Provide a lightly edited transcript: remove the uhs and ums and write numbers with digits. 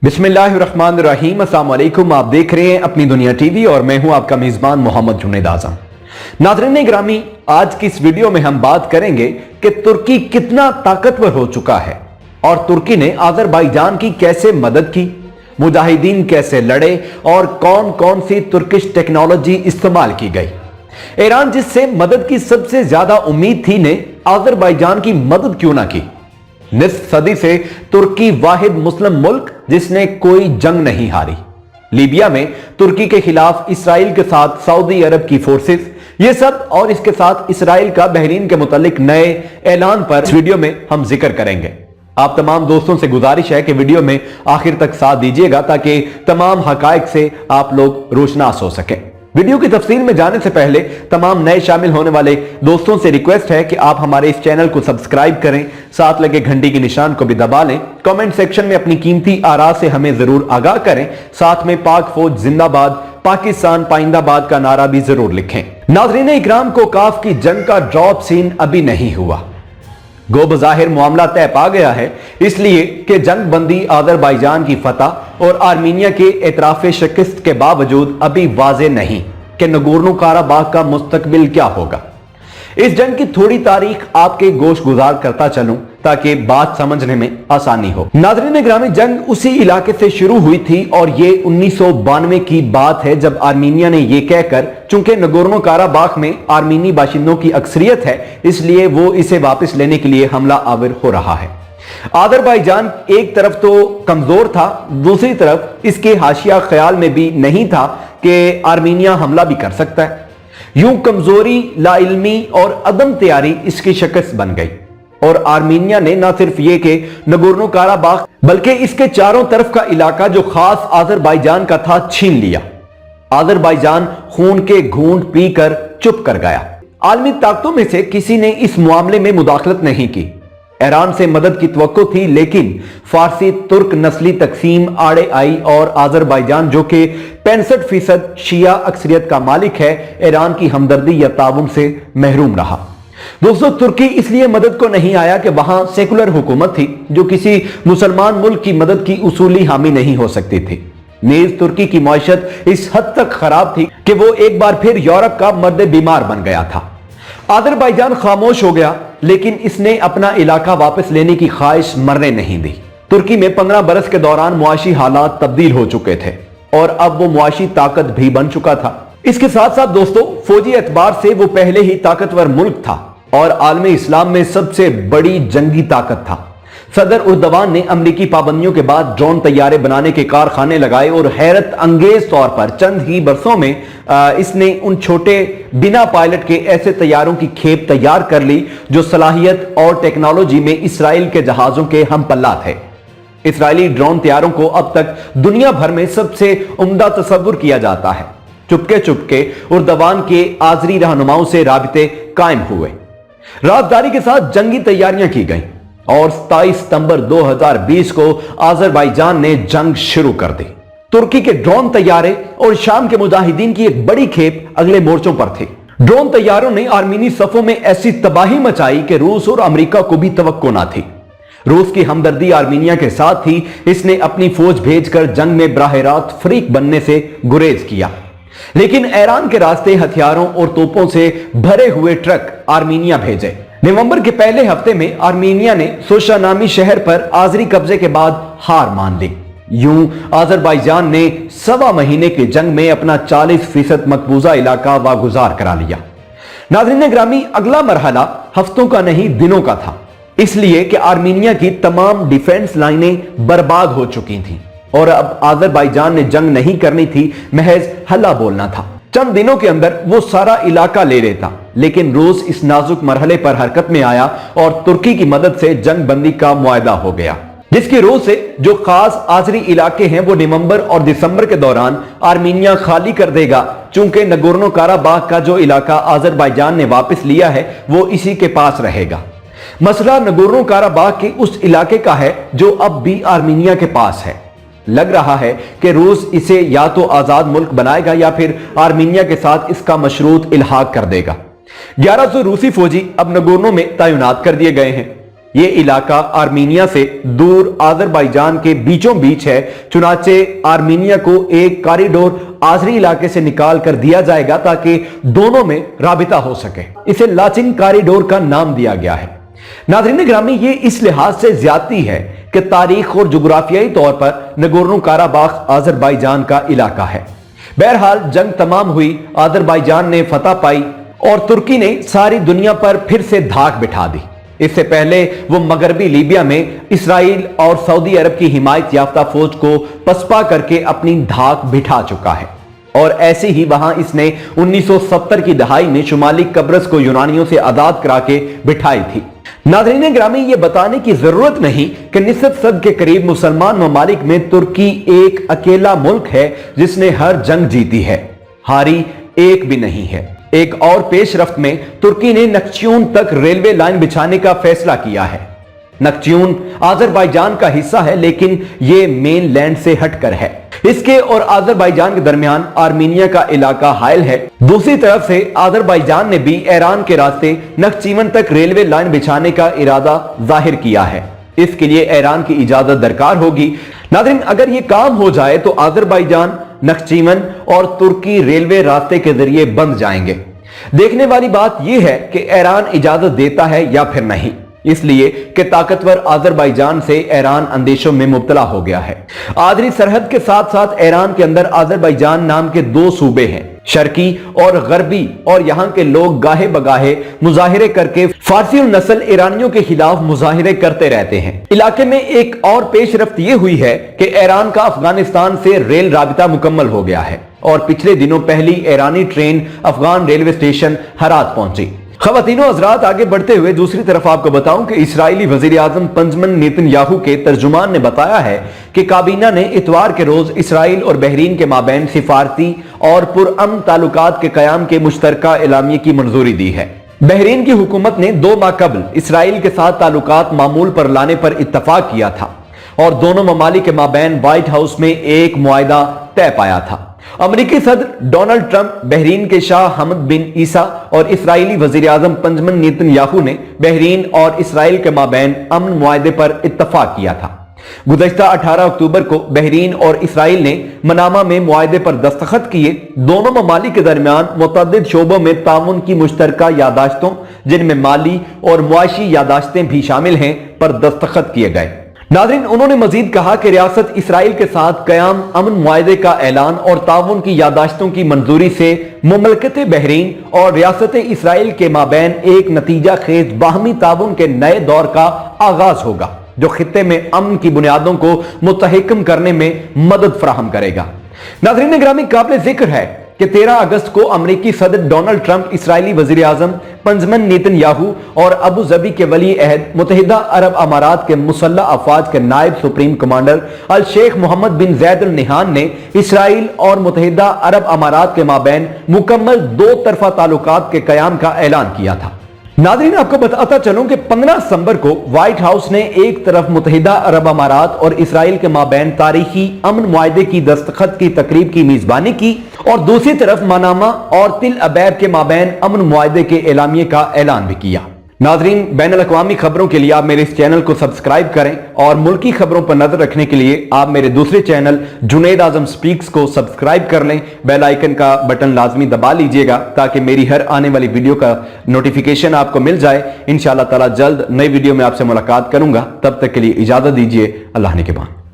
बिस्मिल्लाहिर्रहमानिर्रहीम। अस्सलाम वालेकुम। आप देख रहे हैं अपनी दुनिया टीवी और मैं हूं आपका मेजबान मोहम्मद जुनैद आजम। नाज़रीन ग्रामी, आज की इस वीडियो में हम बात करेंगे कि तुर्की कितना ताकतवर हो चुका है और तुर्की ने अजरबैजान की कैसे मदद की, मुजाहिदीन कैसे लड़े और कौन कौन सी तुर्किश टेक्नोलॉजी इस्तेमाल की गई। ईरान जिससे मदद की सबसे ज्यादा उम्मीद थी ने अजरबैजान की मदद क्यों ना की। निस्फ सदी से तुर्की वाहिद मुस्लिम मुल्क जिसने कोई जंग नहीं हारी। लीबिया में तुर्की के खिलाफ इसराइल के साथ सऊदी अरब की फोर्सेस, ये सब और इसके साथ इसराइल का बहरीन के मुतालिक नए ऐलान पर इस वीडियो में हम जिक्र करेंगे। आप तमाम दोस्तों से गुजारिश है कि वीडियो में आखिर तक साथ दीजिएगा ताकि तमाम हकायक से आप लोग रोशनास हो सकें। वीडियो की तफसील में जाने से पहले तमाम नए शामिल होने वाले दोस्तों से रिक्वेस्ट है कि आप हमारे इस चैनल को सब्सक्राइब करें, साथ लगे घंटी के निशान को भी दबा लें। कमेंट सेक्शन में अपनी कीमती आरा से हमें जरूर आगाह करें। साथ में पाक फौज जिंदाबाद, पाकिस्तान पाइंदाबाद का नारा भी जरूर लिखें। नाज़रीन इकराम, को काफ की जंग का ड्रॉप सीन अभी नहीं हुआ। गो बज़ाहिर मामला तय पा गया है, इसलिए कि जंग बंदी अजरबैजान की फतह और आर्मीनिया के एतराफ़ शिकस्त के बावजूद अभी वाज़े नहीं कि नगोर्नो काराबाग का मुस्तकबिल क्या होगा। इस जंग की थोड़ी तारीख आपके गोश गुजार करता चलूं ताकि बात समझने में आसानी हो। नाज़रीन ग्रामी, जंग उसी इलाके से शुरू हुई थी और ये 1992 की बात है जब आर्मीनिया ने यह कहकर, चूंकि नगोर्नो काराबाग में आर्मीनी बाशिंदों की अक्सरियत है इसलिए वो इसे वापस लेने के लिए हमला आवर हो रहा है। अजरबैजान एक तरफ तो कमजोर था, दूसरी तरफ इसके हाशिया ख्याल में भी नहीं था कि आर्मीनिया हमला भी कर सकता है। यूं कमजोरी, लाइल्मी और अदम तैयारी इसकी शिकस्त बन गई और आर्मीनिया ने न सिर्फ ये कि नगोर्नो काराबाग बल्कि इसके चारों तरफ का इलाका जो खास अजरबैजान का था छीन लिया। अजरबैजान खून के घूंट पीकर चुप कर गया। आलमी ताकतों में से किसी ने इस मामले में मुदाखलत नहीं की। ईरान से मदद की तवक्को थी, लेकिन फारसी तुर्क नस्ली तकसीम आड़े आई और अजरबैजान जो कि 65% शिया अक्सरियत का मालिक है, ईरान की हमदर्दी या ताउन से महरूम रहा। दोस्तों, तुर्की इसलिए मदद को नहीं आया कि वहां सेकुलर हुकूमत थी जो किसी मुसलमान मुल्क की मदद की उसूली हामी नहीं हो सकती थी। नीज तुर्की की मईशत इस हद तक खराब थी कि वो एक बार फिर यूरोप का मर्द बीमार बन गया था। अजरबैजान खामोश हो गया, लेकिन इसने अपना इलाका वापस लेने की ख्वाहिश मरने नहीं दी। तुर्की में 15 बरस के दौरान मुआशी हालात तब्दील हो चुके थे और अब वो मुआशी ताकत भी बन चुका था। इसके साथ साथ दोस्तों, फौजी एतबार से वो पहले ही ताकतवर मुल्क था और आलमी इस्लाम में सबसे बड़ी जंगी ताकत था। सदर उर्दवान ने अमरीकी पाबंदियों के बाद ड्रोन तैयारे बनाने के कारखाने लगाए और हैरत अंगेज तौर पर चंद ही बरसों में इसने उन छोटे बिना पायलट के ऐसे तैयारों की खेप तैयार कर ली जो सलाहियत और टेक्नोलॉजी में इसराइल के जहाजों के हम पल्ला थे। इसराइली ड्रोन तैयारों को अब तक दुनिया भर में सबसे उम्दा तस्वुर किया जाता है। चुपके चुपके उर्दवान के आजरी रहनुमाओं से राबिते कायम हुए, राजदारी के साथ जंगी तैयारियां की गई और 27 सितंबर 2020 को अजरबैजान ने जंग शुरू कर दी। तुर्की के ड्रोन तैयारे और शाम के मुजाहिदीन की एक बड़ी खेप अगले मोर्चों पर थी। ड्रोन तैयारों ने आर्मीनी सफों में ऐसी तबाही मचाई कि रूस और अमेरिका को भी तवक्को ना थी। रूस की हमदर्दी आर्मीनिया के साथ थी, इसने अपनी फौज भेजकर जंग में बराह रास्त फरीक बनने से गुरेज किया, लेकिन ईरान के रास्ते हथियारों और तोपों से भरे हुए ट्रक आर्मीनिया भेजे। नवंबर के पहले हफ्ते में आर्मीनिया ने सोशा नामी शहर पर आजरी कब्जे के बाद हार मान ली। यूं अजरबैजान ने 1.25 महीने की जंग में अपना 40% मकबूजा इलाका वागुजार करा लिया। नाज़रीन ग्रामी, अगला मरहला हफ्तों का नहीं दिनों का था, इसलिए कि आर्मीनिया की तमाम डिफेंस लाइनें बर्बाद हो चुकी थीं और अब अजरबैजान ने जंग नहीं करनी थी, महज हल्ला बोलना था। चंद दिनों के अंदर वो सारा इलाका ले लेता, लेकिन रूस इस नाजुक मरहले पर हरकत में आया और तुर्की की मदद से जंग बंदी का मुआहदा हो गया, जिसकी रूस से जो खास आजरी इलाके हैं वो नवंबर और दिसंबर के दौरान आर्मीनिया खाली कर देगा, चूंकि नगोर्नो काराबाग का जो इलाका अजरबैजान ने वापस लिया है वो इसी के पास रहेगा। मसला नगोर्नो काराबाग के उस इलाके का है जो अब भी आर्मीनिया के पास है। लग रहा है कि रूस इसे या तो आजाद मुल्क बनाएगा या फिर आर्मीनिया के साथ इसका मशरूत इल्हाक कर देगा। 1100 रूसी फौजी अब नगोर्नो में तैनात कर दिए गए हैं। ये इलाका आर्मीनिया से दूर आज़रबाईजान के बीचों बीच है। चुनाचे आर्मीनिया को एक कॉरिडोर आज़री इलाके से निकाल कर दिया जाएगा ताकि दोनों में राबिता हो सके। इसे लाचिन कॉरिडोर का नाम दिया गया है। नाज़रीन ग्रामी, ये इस लिहाज से ज्यादती है कि तारीख और जुग्राफियाई तौर पर नगोर्नो काराबाख आज़रबाईजान का इलाका है। बहरहाल जंग तमाम हुई, आज़रबाईजान ने फतह पाई और तुर्की ने सारी दुनिया पर फिर से धाक बिठा दी। इससे पहले वो मगरबी लीबिया में इसराइल और सऊदी अरब की हिमायत याफ्ता फौज को पसपा करके अपनी धाक बिठा चुका है और ऐसे ही वहां इसने 1970 की दहाई में शुमाली कब्रस को यूनानियों से आजाद करा के बिठाई थी। नाज़रीन ग्रामी, ये बताने की जरूरत नहीं कि निसफ सद के करीब मुसलमान ममालिक में तुर्की एक अकेला मुल्क है जिसने हर जंग जीती है, हारी एक भी नहीं है। एक और पेशरफ्त में तुर्की ने नक्चियून तक रेलवे लाइन बिछाने का फैसला किया है। नक्चियून आज़रबाईजान का हिस्सा है लेकिन यह मेन लैंड से हटकर है। इसके और आज़रबाईजान के दरमियान आर्मीनिया का इलाका हायल है। दूसरी तरफ से आज़रबाईजान ने भी ईरान के रास्ते नक्चिवन तक रेलवे लाइन बिछाने का इरादा जाहिर किया है। इसके लिए ईरान की इजाजत दरकार होगी। नाज़रीन, अगर यह काम हो जाए तो आज़रबाईजान, नक्चिवन और तुर्की रेलवे रास्ते के जरिए बंद जाएंगे। देखने वाली बात यह है कि ईरान इजाजत देता है या फिर नहीं, इसलिए कि ताकतवर आज़रबाईजान से ईरान अंदेशों में मुब्तला हो गया है। आदरी सरहद के साथ साथ ईरान के अंदर आज़रबाईजान नाम के दो सूबे हैं, शर्की और गरबी, और यहां के लोग गाहे बगाहे मुजाहिरे करके फारसी नस्ल ईरानियों के खिलाफ मुजाहिरे करते रहते हैं। इलाके में एक और पेशरफ्त यह हुई है कि ईरान का अफगानिस्तान से रेल राबिता मुकम्मल हो गया है और पिछले दिनों पहली ईरानी ट्रेन अफगान रेलवे स्टेशन हरात पहुंची। खवातीनो हजरात, आगे बढ़ते हुए दूसरी तरफ आपको बताऊं कि इस्राएली वजीर आजम बेंजामिन नेतन्याहू के तर्जुमान ने बताया है कि काबीना ने इतवार के रोज इसराइल और बहरीन के माबैन सिफारती और पुरअमन ताल्लुकात के कयाम के मुश्तरका एलामिये की मंजूरी दी है। बहरीन की हुकूमत ने 2 माह कबल इसराइल के साथ ताल्लुकात मामूल पर लाने पर इत्तफाक किया था और दोनों ममालिक के माबैन व्हाइट हाउस में एक मुआहिदा तय पाया था। अमेरिकी सदर डोनाल्ड ट्रंप, बहरीन के शाह हमद बिन ईसा और इसराइली वजीर आजम बेंजामिन नेतन्याहू ने बहरीन और इसराइल के माबैन अमन मुआहिदे पर इत्तफाक किया था। गुज़श्ता 18 अक्टूबर को बहरीन और इसराइल ने मनामा में मुआहिदे पर दस्तखत किए। दोनों ममालिक के दरमियान मुतअद्दिद शोबों में ताउन की मुश्तरका यादाश्तों, जिनमें माली और मुआशी यादाश्तें भी शामिल हैं, पर दस्तखत किए गए। नाज़रीन, उन्होंने मजीद कहा कि रियासत इसराइल के साथ कयाम अमन मुआहिदे का ऐलान और ताउन की यादाश्तों की मंजूरी से मुमलकत बहरीन और रियासत इसराइल के माबैन एक नतीजा खेज बाहमी ताउन के नए दौर का आगाज होगा जो खित्ते में अमन की बुनियादों को मुतहक्कम करने में मदद फराहम करेगा। नाज़रीन ग्रामी, काबिल जिक्र है कि 13 अगस्त को अमेरिकी सदर डोनाल्ड ट्रंप, इसराइली वजीर आजम बेंजामिन नेतन्याहू और अबू धाबी के वली अहद मुत्तहिदा अरब अमारात के मुसल्लह अफवाज के नायब सुप्रीम कमांडर अल शेख मोहम्मद बिन जैद अल नहान ने इसराइल और मुत्तहिदा अरब अमारात के माबैन मुकम्मल 2 तरफा ताल्लुकात के कयाम का ऐलान किया था। नाज़रीन, आपको बताता चलूं कि 15 सितंबर को व्हाइट हाउस ने एक तरफ मुत्तहिदा अरब अमारात और इसराइल के माबैन तारीखी अमन मुआहिदे की दस्तखत की तकरीब की मेजबानी की और दूसरी तरफ मनामा और तिल अबैब के माबैन अमन मुआहिदे के एलामिये का ऐलान भी किया। नाज़रीन, बैनुल अक़वामी खबरों के लिए आप मेरे इस चैनल को सब्सक्राइब करें और मुल्की खबरों पर नजर रखने के लिए आप मेरे दूसरे चैनल जुनैद आजम स्पीक्स को सब्सक्राइब कर लें। बेल आइकन का बटन लाजमी दबा लीजिएगा ताकि मेरी हर आने वाली वीडियो का नोटिफिकेशन आपको मिल जाए। इंशाअल्लाह ताला जल्द नई वीडियो में आपसे मुलाकात करूंगा। तब तक के लिए इजाजत दीजिए। अल्लाह ने के बाद।